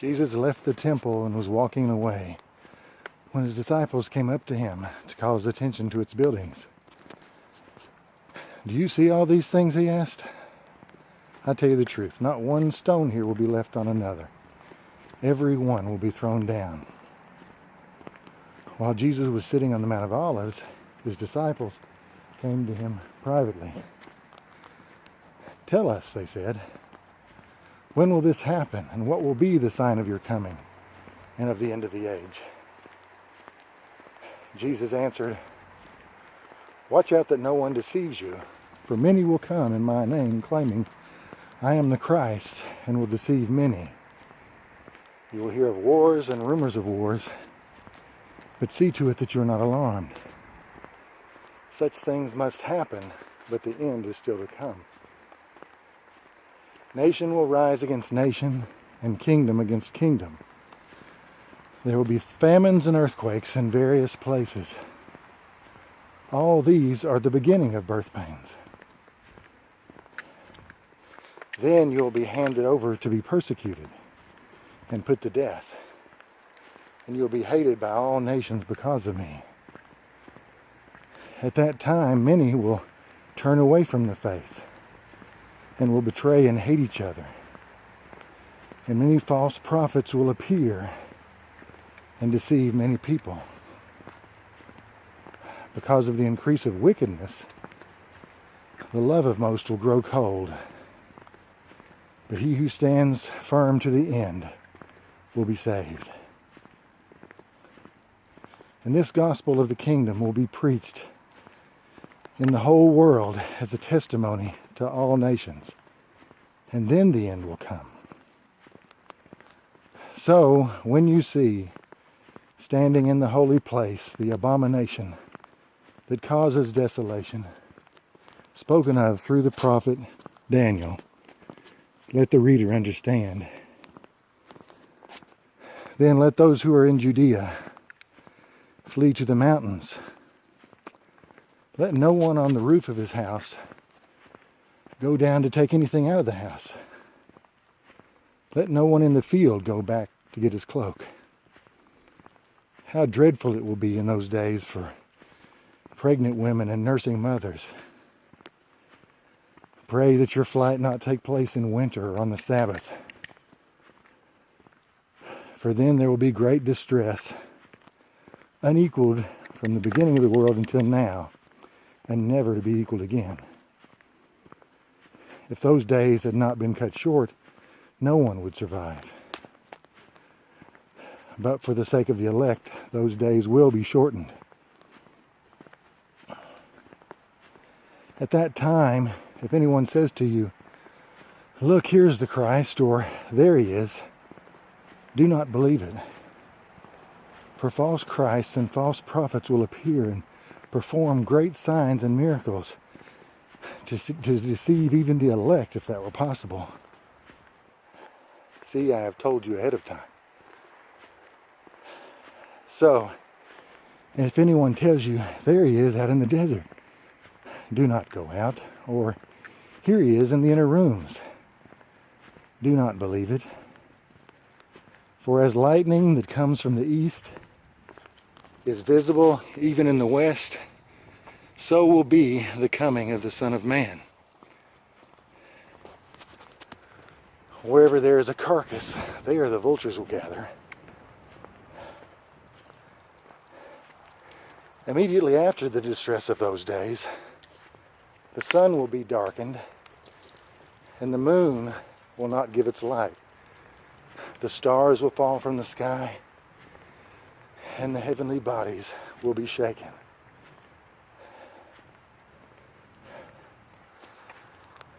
Jesus left the temple and was walking away when his disciples came up to him to call his attention to its buildings. "Do you see all these things?" he asked. "I tell you the truth, not one stone here will be left on another. Every one will be thrown down." While Jesus was sitting on the Mount of Olives, his disciples came to him privately. "Tell us," they said, "when will this happen, and what will be the sign of your coming and of the end of the age?" Jesus answered, "Watch out that no one deceives you, for many will come in my name, claiming, 'I am the Christ,' and will deceive many. You will hear of wars and rumors of wars, but see to it that you are not alarmed. Such things must happen, but the end is still to come. Nation will rise against nation, and kingdom against kingdom. There will be famines and earthquakes in various places. All these are the beginning of birth pains. Then you will be handed over to be persecuted and put to death, and you will be hated by all nations because of me. At that time, many will turn away from the faith and will betray and hate each other. And many false prophets will appear and deceive many people. Because of the increase of wickedness, the love of most will grow cold. But he who stands firm to the end will be saved. And this gospel of the kingdom will be preached in the whole world as a testimony to all nations. And then the end will come. So, when you see standing in the holy place the abomination that causes desolation, spoken of through the prophet Daniel, let the reader understand. Then let those who are in Judea flee to the mountains. Let no one on the roof of his house go down to take anything out of the house. Let no one in the field go back to get his cloak. How dreadful it will be in those days for pregnant women and nursing mothers. Pray that your flight not take place in winter or on the Sabbath, for then there will be great distress, unequaled from the beginning of the world until now, and never to be equaled again. If those days had not been cut short, no one would survive. But for the sake of the elect, those days will be shortened. At that time, if anyone says to you, 'Look, here's the Christ,' or 'There he is,' do not believe it. For false Christs and false prophets will appear and perform great signs and miracles to deceive even the elect, if that were possible. See, I have told you ahead of time. So, if anyone tells you, 'There he is out in the desert,' do not go out. Or, 'Here he is in the inner rooms,' do not believe it. For as lightning that comes from the east is visible even in the west, so will be the coming of the Son of Man. Wherever there is a carcass, there the vultures will gather. Immediately after the distress of those days, the sun will be darkened, and the moon will not give its light. The stars will fall from the sky, and the heavenly bodies will be shaken.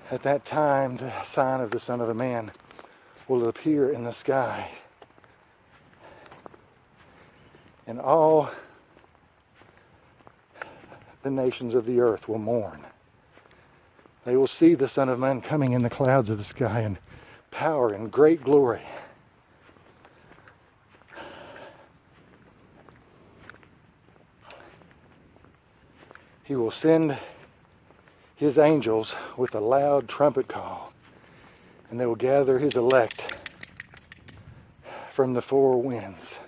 At that time, the sign of the Son of Man will appear in the sky, and all the nations of the earth will mourn. They will see the Son of Man coming in the clouds of the sky in power and great glory. He will send his angels with a loud trumpet call, and they will gather his elect from the four winds,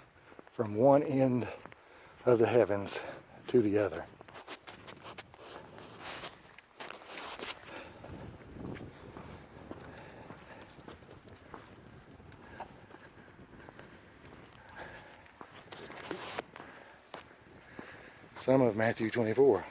from one end of the heavens to the other. Some of Matthew 24.